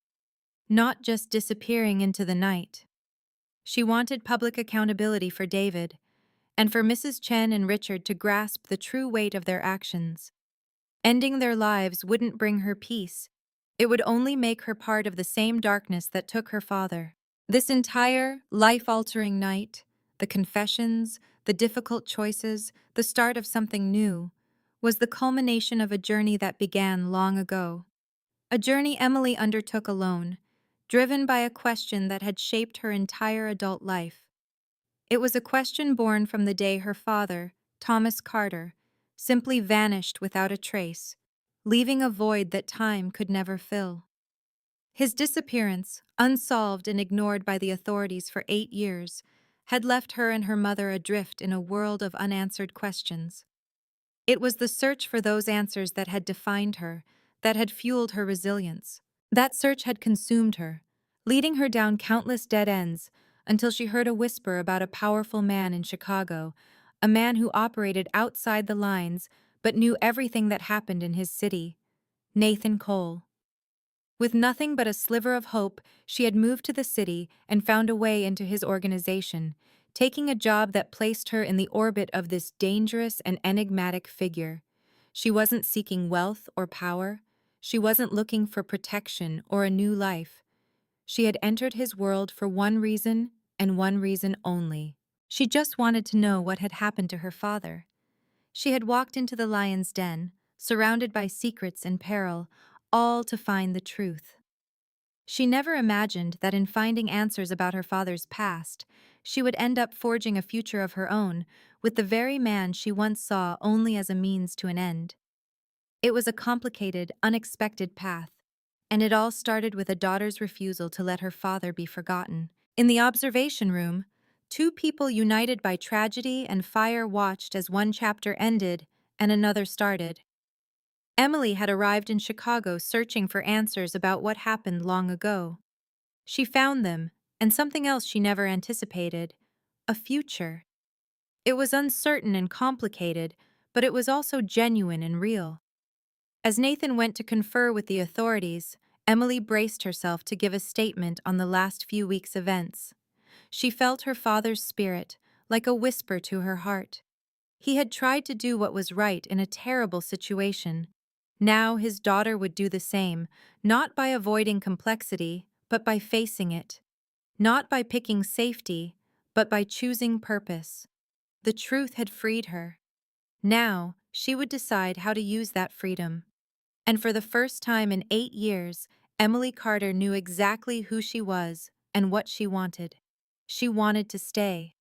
"Not just disappearing into the night." She wanted public accountability for David, and for Mrs. Chen and Richard to grasp the true weight of their actions. Ending their lives wouldn't bring her peace. It would only make her part of the same darkness that took her father. This entire, life-altering night, the confessions, the difficult choices, the start of something new, was the culmination of a journey that began long ago. A journey Emily undertook alone, driven by a question that had shaped her entire adult life. It was a question born from the day her father, Thomas Carter, simply vanished without a trace, leaving a void that time could never fill. His disappearance, unsolved and ignored by the authorities for 8 years, had left her and her mother adrift in a world of unanswered questions. It was the search for those answers that had defined her, that had fueled her resilience. That search had consumed her, leading her down countless dead ends until she heard a whisper about a powerful man in Chicago, a man who operated outside the lines but knew everything that happened in his city: Nathan Cole. With nothing but a sliver of hope, she had moved to the city and found a way into his organization, taking a job that placed her in the orbit of this dangerous and enigmatic figure. She wasn't seeking wealth or power. She wasn't looking for protection or a new life. She had entered his world for one reason, and one reason only. She just wanted to know what had happened to her father. She had walked into the lion's den, surrounded by secrets and peril, all to find the truth. She never imagined that in finding answers about her father's past, she would end up forging a future of her own with the very man she once saw only as a means to an end. It was a complicated, unexpected path, and it all started with a daughter's refusal to let her father be forgotten. In the observation room, two people united by tragedy and fire watched as one chapter ended and another started. Emily had arrived in Chicago searching for answers about what happened long ago. She found them, and something else she never anticipated: a future. It was uncertain and complicated, but it was also genuine and real. As Nathan went to confer with the authorities, Emily braced herself to give a statement on the last few weeks' events. She felt her father's spirit, like a whisper to her heart. He had tried to do what was right in a terrible situation. Now his daughter would do the same, not by avoiding complexity, but by facing it. Not by picking safety, but by choosing purpose. The truth had freed her. Now, she would decide how to use that freedom. And for the first time in 8 years, Emily Carter knew exactly who she was and what she wanted. She wanted to stay.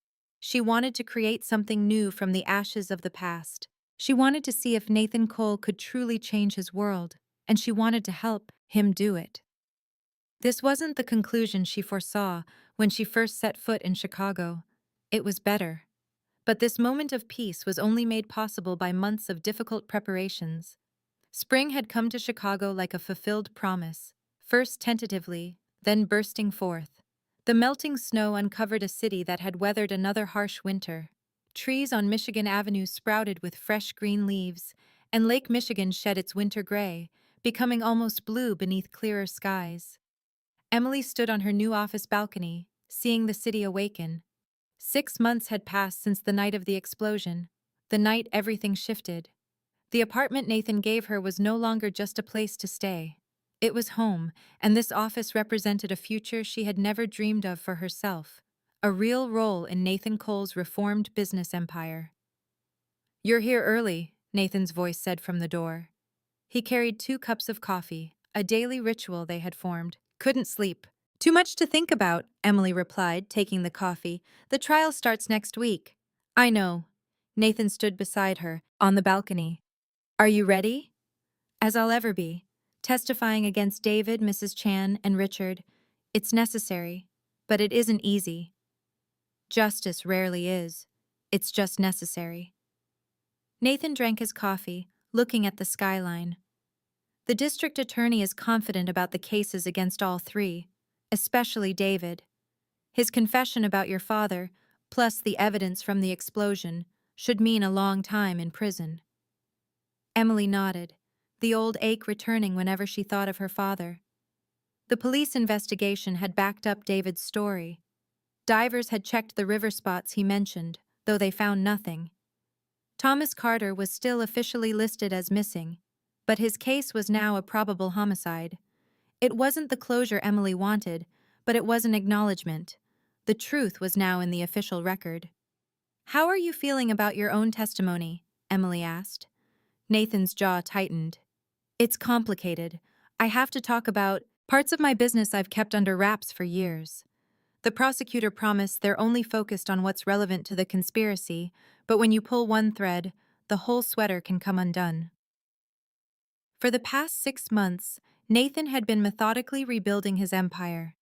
She wanted to create something new from the ashes of the past. She wanted to see if Nathan Cole could truly change his world, and she wanted to help him do it. This wasn't the conclusion she foresaw when she first set foot in Chicago. It was better. But this moment of peace was only made possible by months of difficult preparations. Spring had come to Chicago like a fulfilled promise, first tentatively, then bursting forth. The melting snow uncovered a city that had weathered another harsh winter. Trees on Michigan Avenue sprouted with fresh green leaves, and Lake Michigan shed its winter gray, becoming almost blue beneath clearer skies. Emily stood on her new office balcony, seeing the city awaken. 6 months had passed since the night of the explosion, the night everything shifted. The apartment Nathan gave her was no longer just a place to stay. It was home, and this office represented a future she had never dreamed of for herself, a real role in Nathan Cole's reformed business empire. "You're here early," Nathan's voice said from the door. He carried 2 cups of coffee, a daily ritual they had formed. "Couldn't sleep." "Too much to think about," Emily replied, taking the coffee. "The trial starts next week." "I know." Nathan stood beside her, on the balcony. "Are you ready?" "As I'll ever be. Testifying against David, Mrs. Chan, and Richard. It's necessary, but it isn't easy. Justice rarely is. It's just necessary." Nathan drank his coffee, looking at the skyline. The district attorney is confident about the cases against all three, especially David. His confession about your father, plus the evidence from the explosion, should mean a long time in prison. Emily nodded, the old ache returning whenever she thought of her father. The police investigation had backed up David's story. Divers had checked the river spots he mentioned, though they found nothing. Thomas Carter was still officially listed as missing, but his case was now a probable homicide. It wasn't the closure Emily wanted, but it was an acknowledgement. The truth was now in the official record. "How are you feeling about your own testimony?" Emily asked. Nathan's jaw tightened. "It's complicated. I have to talk about parts of my business I've kept under wraps for years." The prosecutor promised they're only focused on what's relevant to the conspiracy, but when you pull one thread, the whole sweater can come undone. For the past 6 months, Nathan had been methodically rebuilding his empire.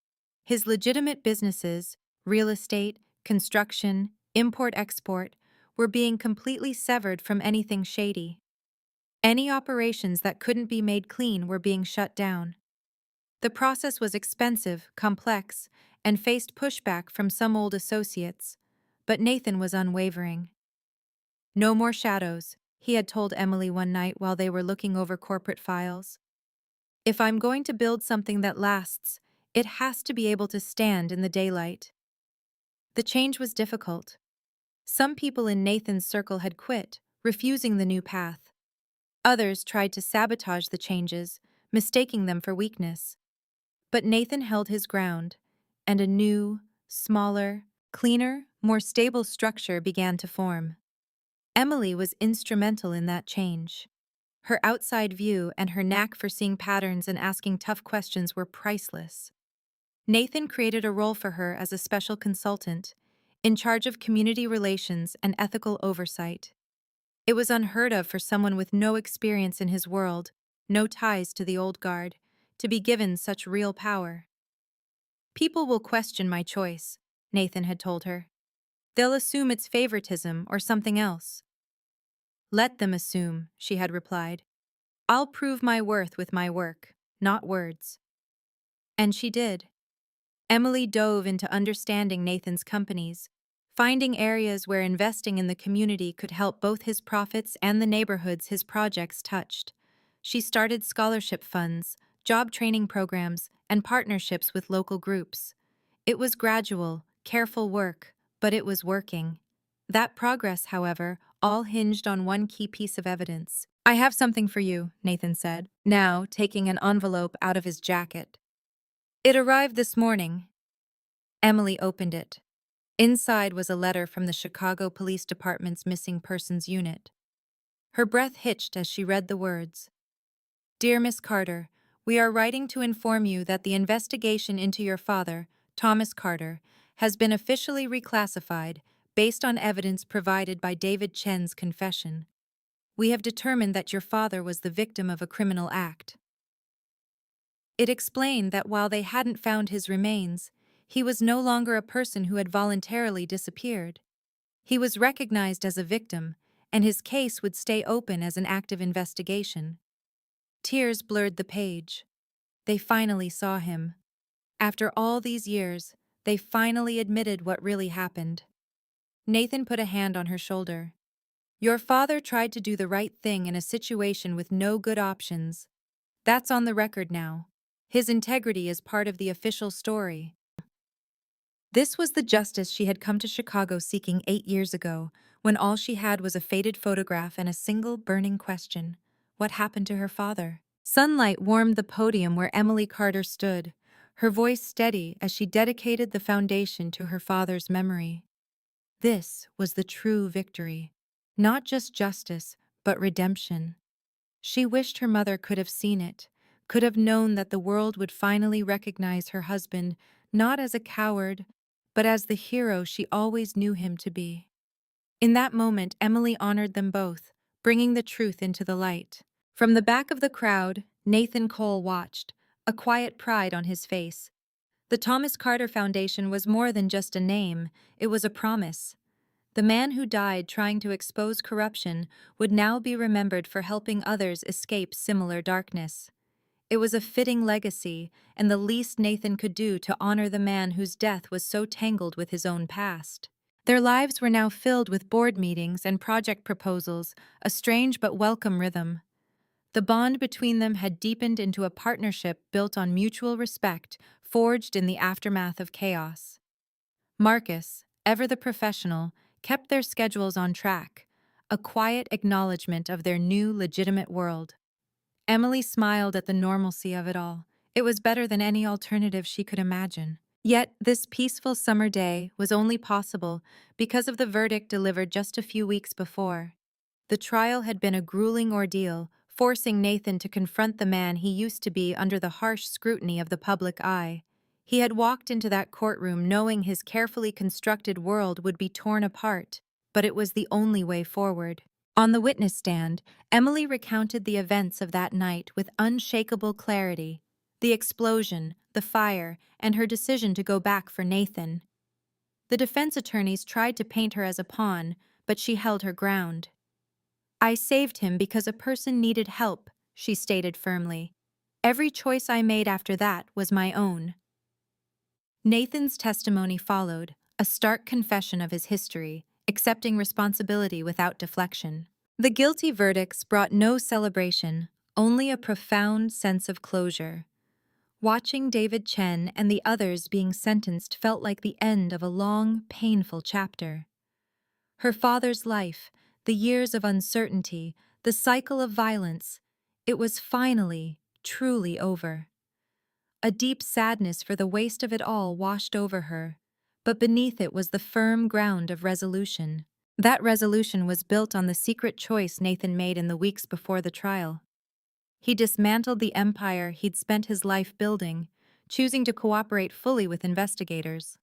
His legitimate businesses, real estate, construction, import-export, were being completely severed from anything shady. Any operations that couldn't be made clean were being shut down. The process was expensive, complex, and faced pushback from some old associates, but Nathan was unwavering. "No more shadows," he had told Emily one night while they were looking over corporate files. "If I'm going to build something that lasts, it has to be able to stand in the daylight." The change was difficult. Some people in Nathan's circle had quit, refusing the new path. Others tried to sabotage the changes, mistaking them for weakness. But Nathan held his ground, and a new, smaller, cleaner, more stable structure began to form. Emily was instrumental in that change. Her outside view and her knack for seeing patterns and asking tough questions were priceless. Nathan created a role for her as a special consultant, in charge of community relations and ethical oversight. It was unheard of for someone with no experience in his world, no ties to the old guard, to be given such real power. "People will question my choice," Nathan had told her. "They'll assume it's favoritism or something else." "Let them assume," she had replied. "I'll prove my worth with my work, not words." And she did. Emily dove into understanding Nathan's companies, finding areas where investing in the community could help both his profits and the neighborhoods his projects touched. She started scholarship funds, job training programs, and partnerships with local groups. It was gradual, careful work, but it was working. That progress, however, all hinged on one key piece of evidence. "I have something for you," Nathan said, now taking an envelope out of his jacket. "It arrived this morning." Emily opened it. Inside was a letter from the Chicago Police Department's Missing Persons Unit. Her breath hitched as she read the words. "Dear Miss Carter, we are writing to inform you that the investigation into your father, Thomas Carter, has been officially reclassified based on evidence provided by David Chen's confession. We have determined that your father was the victim of a criminal act." It explained that while they hadn't found his remains, he was no longer a person who had voluntarily disappeared. He was recognized as a victim, and his case would stay open as an active investigation. Tears blurred the page. They finally saw him. After all these years, they finally admitted what really happened. Nathan put a hand on her shoulder. "Your father tried to do the right thing in a situation with no good options. That's on the record now. His integrity is part of the official story." This was the justice she had come to Chicago seeking 8 years ago, when all she had was a faded photograph and a single burning question: what happened to her father? Sunlight warmed the podium where Emily Carter stood, her voice steady as she dedicated the foundation to her father's memory. This was the true victory. Not just justice, but redemption. She wished her mother could have seen it, could have known that the world would finally recognize her husband not as a coward, but as the hero she always knew him to be. In that moment, Emily honored them both, bringing the truth into the light. From the back of the crowd, Nathan Cole watched, a quiet pride on his face. The Thomas Carter Foundation was more than just a name, it was a promise. The man who died trying to expose corruption would now be remembered for helping others escape similar darkness. It was a fitting legacy, and the least Nathan could do to honor the man whose death was so tangled with his own past. Their lives were now filled with board meetings and project proposals, a strange but welcome rhythm. The bond between them had deepened into a partnership built on mutual respect, forged in the aftermath of chaos. Marcus, ever the professional, kept their schedules on track, a quiet acknowledgement of their new legitimate world. Emily smiled at the normalcy of it all. It was better than any alternative she could imagine. Yet, this peaceful summer day was only possible because of the verdict delivered just a few weeks before. The trial had been a grueling ordeal, forcing Nathan to confront the man he used to be under the harsh scrutiny of the public eye. He had walked into that courtroom knowing his carefully constructed world would be torn apart, but it was the only way forward. On the witness stand, Emily recounted the events of that night with unshakable clarity: the explosion, the fire, and her decision to go back for Nathan. The defense attorneys tried to paint her as a pawn, but she held her ground. "I saved him because a person needed help," she stated firmly. "Every choice I made after that was my own." Nathan's testimony followed, a stark confession of his history, accepting responsibility without deflection. The guilty verdicts brought no celebration, only a profound sense of closure. Watching David Chen and the others being sentenced felt like the end of a long, painful chapter. Her father's life, the years of uncertainty, the cycle of violence, it was finally, truly over. A deep sadness for the waste of it all washed over her, but beneath it was the firm ground of resolution. That resolution was built on the secret choice Nathan made in the weeks before the trial. He dismantled the empire he'd spent his life building, choosing to cooperate fully with investigators.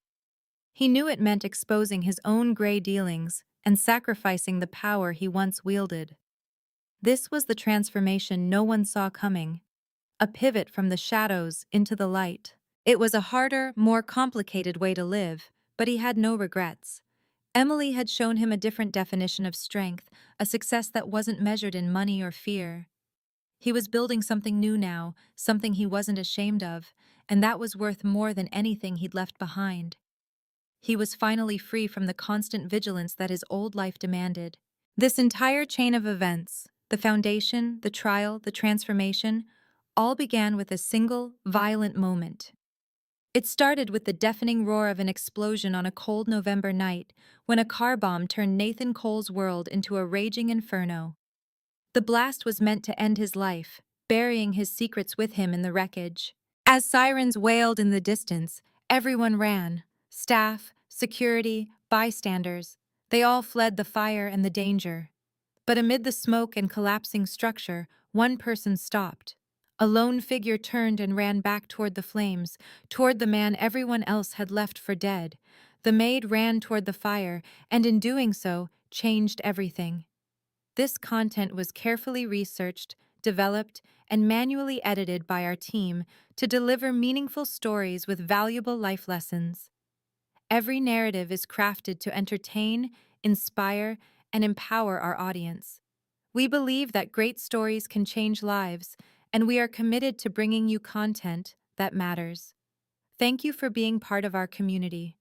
He knew it meant exposing his own gray dealings and sacrificing the power he once wielded. This was the transformation no one saw coming, a pivot from the shadows into the light. It was a harder, more complicated way to live, but he had no regrets. Emily had shown him a different definition of strength, a success that wasn't measured in money or fear. He was building something new now, something he wasn't ashamed of, and that was worth more than anything he'd left behind. He was finally free from the constant vigilance that his old life demanded. This entire chain of events, the foundation, the trial, the transformation, all began with a single, violent moment. It started with the deafening roar of an explosion on a cold November night when a car bomb turned Nathan Cole's world into a raging inferno. The blast was meant to end his life, burying his secrets with him in the wreckage. As sirens wailed in the distance, everyone ran. Staff, security, bystanders. They all fled the fire and the danger. But amid the smoke and collapsing structure, one person stopped. A lone figure turned and ran back toward the flames, toward the man everyone else had left for dead. The maid ran toward the fire, and in doing so, changed everything. This content was carefully researched, developed, and manually edited by our team to deliver meaningful stories with valuable life lessons. Every narrative is crafted to entertain, inspire, and empower our audience. We believe that great stories can change lives, and we are committed to bringing you content that matters. Thank you for being part of our community.